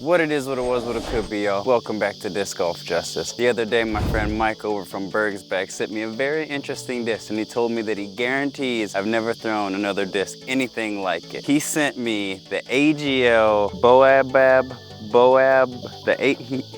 What it is, what it was, what it could be, y'all. Welcome back to Disc Golf Justice. The other day, my friend Mike over from Bergsbeck sent me a very interesting disc, and he told me that he guarantees I've never thrown another disc anything like it. He sent me the AGL Baobab,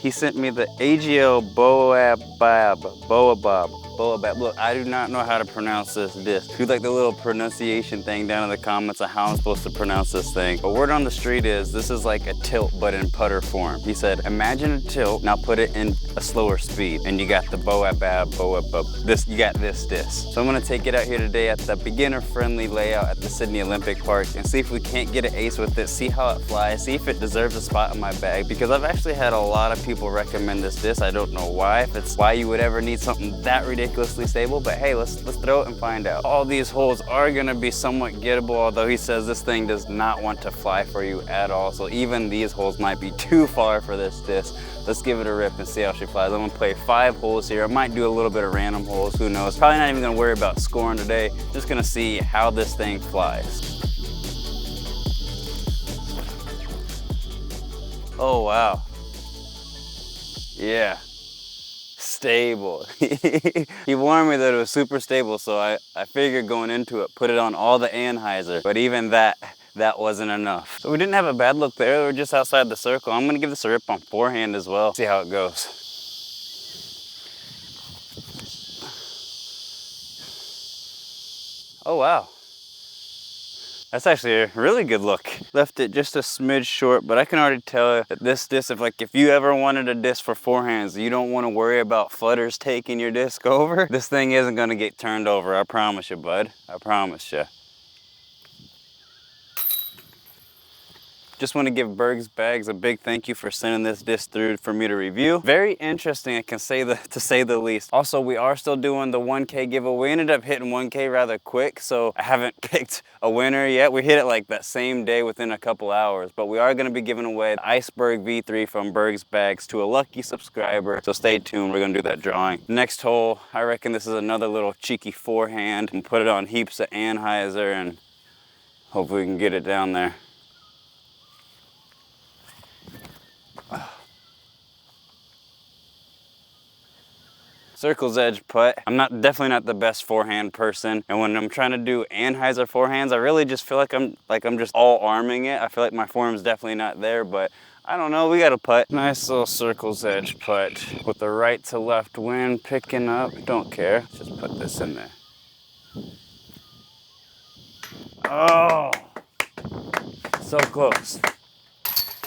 he sent me the AGL Baobab. Look, I do not know how to pronounce this disc. Do like the little pronunciation thing down in the comments of how I'm supposed to pronounce this thing. But word on the street is this is like a tilt but in putter form. He said, imagine a tilt, now put it in a slower speed, and you got the Baobab, you got this disc. So I'm gonna take it out here today at the beginner-friendly layout at the Sydney Olympic Park and see if we can't get an ace with it, see how it flies, see if it deserves a spot in my bag, because I've actually had a lot of people recommend this disc. I don't know why, if it's why you would ever need something that ridiculously stable, but hey, let's throw it and find out. All these holes are gonna be somewhat gettable, although he says this thing does not want to fly for you at all, so even these holes might be too far for this disc. Let's give it a rip and see how she flies. I'm gonna play 5 holes here. I might do a little bit of random holes, who knows. Probably not even gonna worry about scoring today. Just gonna see how this thing flies. Oh, wow. Yeah. Stable. He warned me that it was super stable, so I figured going into it, put it on all the anhyzer, but even that wasn't enough. So we didn't have a bad look there. We were just outside the circle. I'm gonna give this a rip on forehand as well, see how it goes. Oh, wow. That's actually a really good look. Left it just a smidge short, but I can already tell that this disc, if you ever wanted a disc for forehands, you don't want to worry about flutters taking your disc over, this thing isn't gonna get turned over. I promise you, bud. I promise you. Just want to give Bergsbeck a big thank you for sending this disc through for me to review. Very interesting, to say the least. Also, we are still doing the 1K giveaway. We ended up hitting 1K rather quick, so I haven't picked a winner yet. We hit it like that same day within a couple hours, but we are going to be giving away the Iceberg V3 from Bergsbeck to a lucky subscriber, so stay tuned. We're going to do that drawing. Next hole, I reckon this is another little cheeky forehand, and put it on heaps of anhyzer, and hopefully we can get it down there. Circle's edge putt. I'm definitely not the best forehand person, and when I'm trying to do anhyzer forehands, I really just feel like I'm just all arming it. I feel like my form's definitely not there, but I don't know, we got a putt. Nice little circle's edge putt with the right to left wind picking up. Don't care. Let's just put this in there. Oh, so close.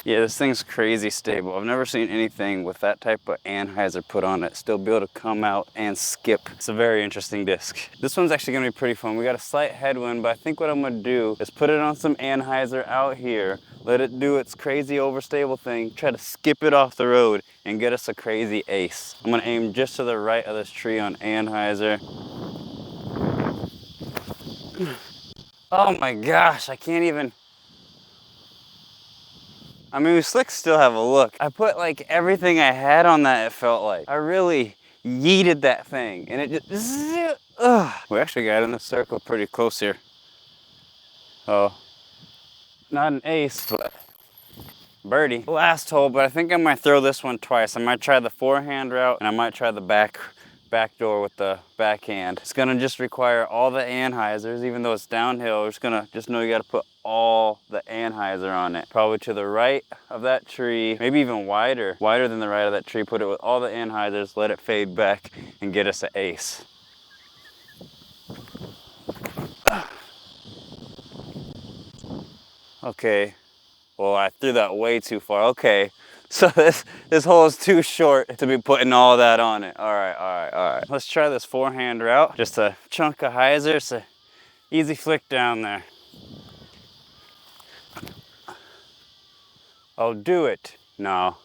Yeah, this thing's crazy stable. I've never seen anything with that type of anhyzer put on it still be able to come out and skip. It's a very interesting disc. This one's actually gonna be pretty fun. We got a slight headwind, but I think what I'm gonna do is put it on some anhyzer out here, let it do its crazy overstable thing, try to skip it off the road and get us a crazy ace. I'm gonna aim just to the right of this tree on anhyzer. Oh my gosh, I can't even. I mean, we slicks still have a look. I put like everything I had on that, it felt like. I really yeeted that thing and it just, We actually got in the circle pretty close here. Oh, not an ace, but birdie. Last hole, but I think I might throw this one twice. I might try the forehand route and I might try the back door with the backhand. It's gonna just require all the anhyzers, even though it's downhill. Just know you gotta put all the anhyzer on it. Probably to the right of that tree, maybe even wider than the right of that tree. Put it with all the anhyzers, let it fade back and get us an ace. Okay, well, I threw that way too far. Okay, so this hole is too short to be putting all that on it. All right. Let's try this forehand route. Just a chunk of hyzer, it's a easy flick down there. Oh, do it. No.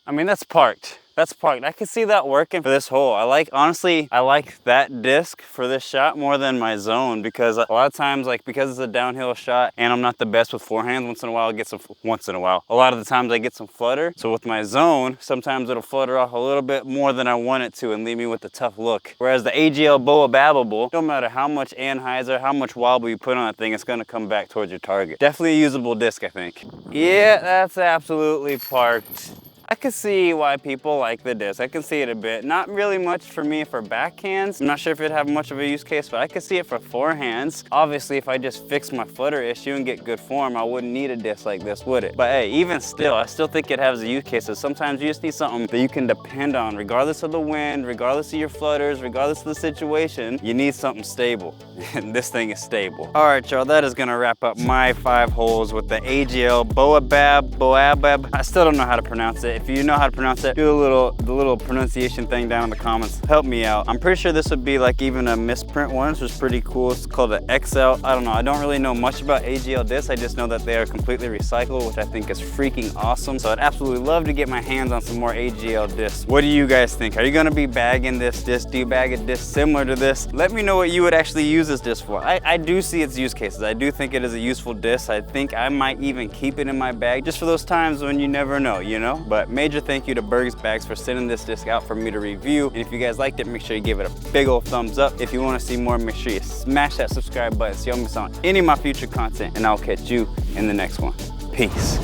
I mean, that's parked. That's parked. I could see that working for this hole. Honestly, I like that disc for this shot more than my zone, because a lot of times, like, because it's a downhill shot and I'm not the best with forehands, once in a while I get some, a lot of the times I get some flutter. So with my zone, sometimes it'll flutter off a little bit more than I want it to and leave me with a tough look. Whereas the AGL Baobab, no matter how much anhyzer, how much wobble you put on that thing, it's gonna come back towards your target. Definitely a usable disc, I think. Yeah, that's absolutely parked. I can see why people like the disc. I can see it a bit. Not really much for me for backhands. I'm not sure if it'd have much of a use case, but I can see it for forehands. Obviously, if I just fix my flutter issue and get good form, I wouldn't need a disc like this, would it? But hey, even still, I still think it has a use case. Sometimes you just need something that you can depend on, regardless of the wind, regardless of your flutters, regardless of the situation. You need something stable, and this thing is stable. All right, y'all, that is gonna wrap up my 5 holes with the AGL Baobab. I still don't know how to pronounce it. If you know how to pronounce it, do the little pronunciation thing down in the comments. Help me out. I'm pretty sure this would be like even a misprint one, which is pretty cool. It's called an XL. I don't know. I don't really know much about AGL discs. I just know that they are completely recyclable, which I think is freaking awesome. So I'd absolutely love to get my hands on some more AGL discs. What do you guys think? Are you gonna be bagging this disc? Do you bag a disc similar to this? Let me know what you would actually use this disc for. I do see its use cases. I do think it is a useful disc. I think I might even keep it in my bag just for those times when you never know, you know? But major thank you to Berg's Bags for sending this disc out for me to review. And if you guys liked it, make sure you give it a big old thumbs up. If you want to see more, make sure you smash that subscribe button so you don't miss out on any of my future content. And I'll catch you in the next one. Peace.